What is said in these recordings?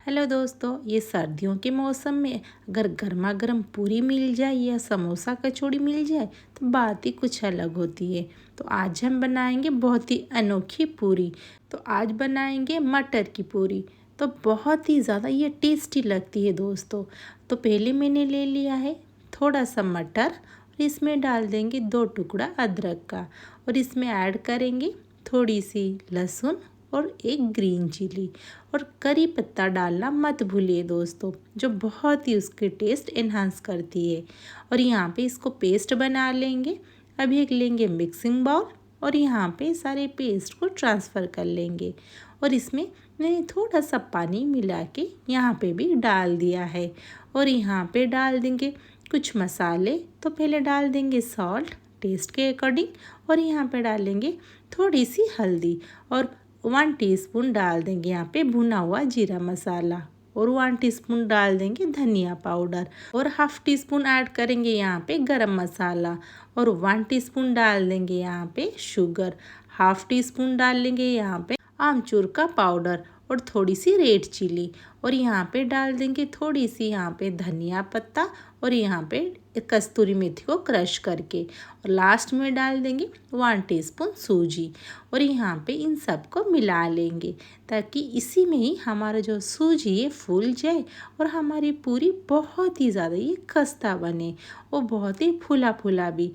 Hello दोस्तों, ये सर्दियों के मौसम में अगर गर्मा गर्म पूरी मिल जाए या समोसा कचौड़ी मिल जाए तो बात ही कुछ अलग होती है। तो आज हम बनाएंगे बहुत ही अनोखी पूरी। तो आज बनाएंगे मटर की पूरी। तो बहुत ही ज़्यादा ये टेस्टी लगती है दोस्तों। तो पहले मैंने ले लिया है थोड़ा सा मटर और इसमें डाल देंगे 2 टुकड़ा अदरक का और इसमें ऐड करेंगे थोड़ी सी लहसुन और एक ग्रीन चिली और करी पत्ता डालना मत भूलिए दोस्तों, जो बहुत ही उसके टेस्ट एनहांस करती है। और यहाँ पे इसको पेस्ट बना लेंगे। अभी एक लेंगे मिक्सिंग बाउल और यहाँ पे सारे पेस्ट को ट्रांसफ़र कर लेंगे और इसमें मैंने थोड़ा सा पानी मिला के यहाँ पे भी डाल दिया है। और यहाँ पे डाल देंगे कुछ मसाले। तो पहले डाल देंगे सॉल्ट टेस्ट के अकॉर्डिंग और यहाँ पे डालेंगे थोड़ी सी हल्दी और 1 टीस्पून डाल देंगे यहाँ पे भुना हुआ जीरा मसाला और 1 टीस्पून डाल देंगे धनिया पाउडर और हाफ टी स्पून ऐड करेंगे यहाँ पे गरम मसाला और 1 टीस्पून डाल देंगे यहाँ पे शुगर, हाफ टी स्पून डाल लेंगे यहाँ पे आमचूर का पाउडर और थोड़ी सी रेड चिली और यहाँ पे डाल देंगे थोड़ी सी यहाँ पे धनिया पत्ता और यहाँ पे कस्तूरी मेथी को क्रश करके और लास्ट में डाल देंगे 1 टीस्पून सूजी और यहाँ पे इन सबको मिला लेंगे ताकि इसी में ही हमारा जो सूजी ये फूल जाए और हमारी पूरी बहुत ही ज़्यादा ये खस्ता बने और बहुत ही फूला फूला भी।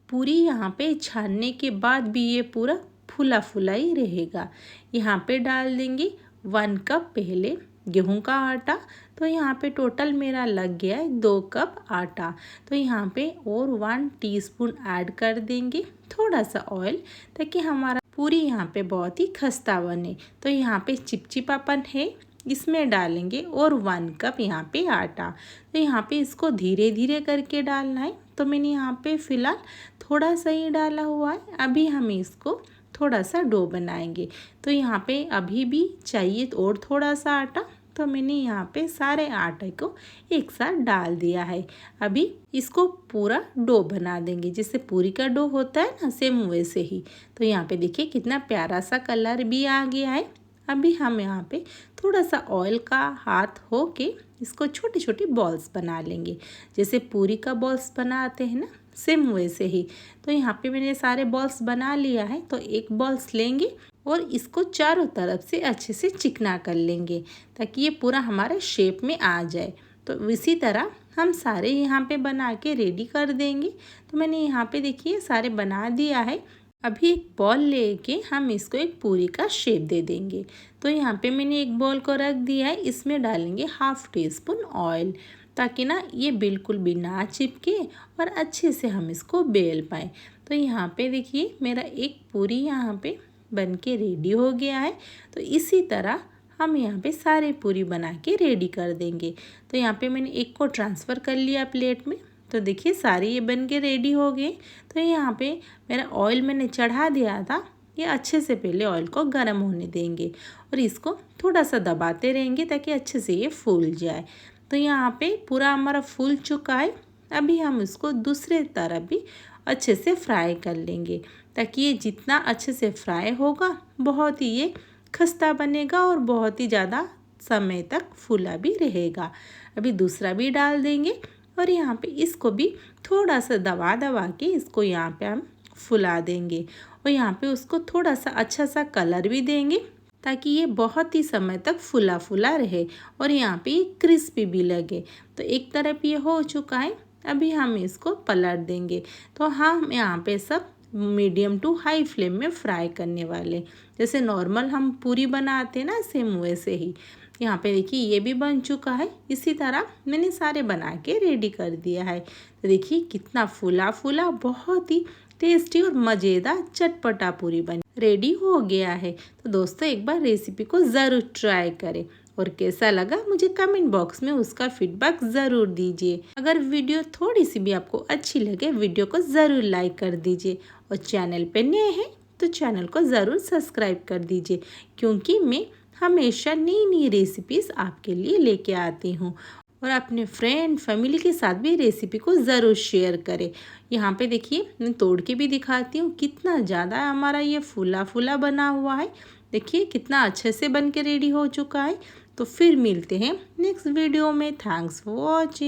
पूरी यहाँ पे छानने के बाद भी ये पूरा फूला फूला ही रहेगा। यहाँ पे डाल देंगे 1 कप पहले गेहूं का आटा। तो यहाँ पे टोटल मेरा लग गया है 2 कप आटा। तो यहाँ पे और 1 टीस्पून ऐड कर देंगे थोड़ा सा ऑयल ताकि हमारा पूरी यहाँ पे बहुत ही खस्ता बने। तो यहाँ पे चिपचिपापन है, इसमें डालेंगे और 1 कप यहाँ पे आटा। तो यहाँ पे इसको धीरे धीरे करके डालना है। तो मैंने यहाँ पे फ़िलहाल थोड़ा सा ही डाला हुआ है। अभी हम इसको थोड़ा सा डो बनाएंगे। तो यहाँ पे अभी भी चाहिए और थोड़ा सा आटा। तो मैंने यहाँ पे सारे आटे को एक साथ डाल दिया है। अभी इसको पूरा डो बना देंगे, जैसे पूरी का डो होता है ना, सेम वैसे ही। तो यहाँ पे देखिए कितना प्यारा सा कलर भी आ गया है। अभी हम यहाँ पे थोड़ा सा ऑयल का हाथ हो के इसको छोटी छोटी बॉल्स बना लेंगे, जैसे पूरी का बॉल्स बनाते हैं ना, सेम वैसे ही। तो यहाँ पे मैंने सारे बॉल्स बना लिया है। तो एक बॉल्स लेंगे और इसको चारों तरफ से अच्छे से चिकना कर लेंगे ताकि ये पूरा हमारे शेप में आ जाए। तो इसी तरह हम सारे यहाँ पे बना के रेडी कर देंगे। तो मैंने यहाँ पे देखिए सारे बना दिया है। अभी एक बॉल लेके हम इसको एक पूरी का शेप दे देंगे। तो यहाँ पे मैंने एक बॉल को रख दिया है, इसमें डालेंगे हाफ टी स्पून ऑयल ताकि ना ये बिल्कुल भी ना चिपके और अच्छे से हम इसको बेल पाएँ। तो यहाँ पे देखिए मेरा एक पूरी यहाँ पे बन के रेडी हो गया है। तो इसी तरह हम यहाँ पे सारे पूरी बना के रेडी कर देंगे। तो यहाँ पे मैंने एक को ट्रांसफ़र कर लिया प्लेट में। तो देखिए सारे ये बन के रेडी हो गए। तो यहाँ पे मेरा ऑयल मैंने चढ़ा दिया था, ये अच्छे से पहले ऑयल को गर्म होने देंगे और इसको थोड़ा सा दबाते रहेंगे ताकि अच्छे से ये फूल जाए। तो यहाँ पे पूरा हमारा फूल चुका है। अभी हम इसको दूसरे तरफ भी अच्छे से फ्राई कर लेंगे ताकि ये जितना अच्छे से फ्राई होगा बहुत ही ये खस्ता बनेगा और बहुत ही ज़्यादा समय तक फूला भी रहेगा। अभी दूसरा भी डाल देंगे और यहाँ पे इसको भी थोड़ा सा दबा दबा के इसको यहाँ पे हम फुला देंगे और यहाँ पे उसको थोड़ा सा अच्छा सा कलर भी देंगे ताकि ये बहुत ही समय तक फुला फुला रहे और यहाँ पे ये क्रिस्पी भी लगे। तो एक तरफ ये हो चुका है, अभी हम इसको पलट देंगे। तो हम यहाँ पे सब मीडियम टू हाई फ्लेम में फ्राई करने वाले, जैसे नॉर्मल हम पूरी बनाते हैं ना, सेम वैसे ही। यहाँ पे देखिए ये भी बन चुका है। इसी तरह मैंने सारे बना के रेडी कर दिया है। तो देखिए कितना फूला फूला बहुत ही टेस्टी और मज़ेदार चटपटा पूरी बनी रेडी हो गया है। तो दोस्तों एक बार रेसिपी को ज़रूर ट्राई करें और कैसा लगा मुझे कमेंट बॉक्स में उसका फीडबैक ज़रूर दीजिए। अगर वीडियो थोड़ी सी भी आपको अच्छी लगे वीडियो को ज़रूर लाइक कर दीजिए और चैनल पे नए हैं तो चैनल को ज़रूर सब्सक्राइब कर दीजिए, क्योंकि मैं हमेशा नई नई रेसिपीज़ आपके लिए लेके आती हूँ। और अपने फ्रेंड फैमिली के साथ भी रेसिपी को ज़रूर शेयर करें। यहाँ पे देखिए मैं तोड़ के भी दिखाती हूँ कितना ज़्यादा हमारा ये फूला फूला बना हुआ है। देखिए कितना अच्छे से बन के रेडी हो चुका है। तो फिर मिलते हैं नेक्स्ट वीडियो में। Thanks for watching.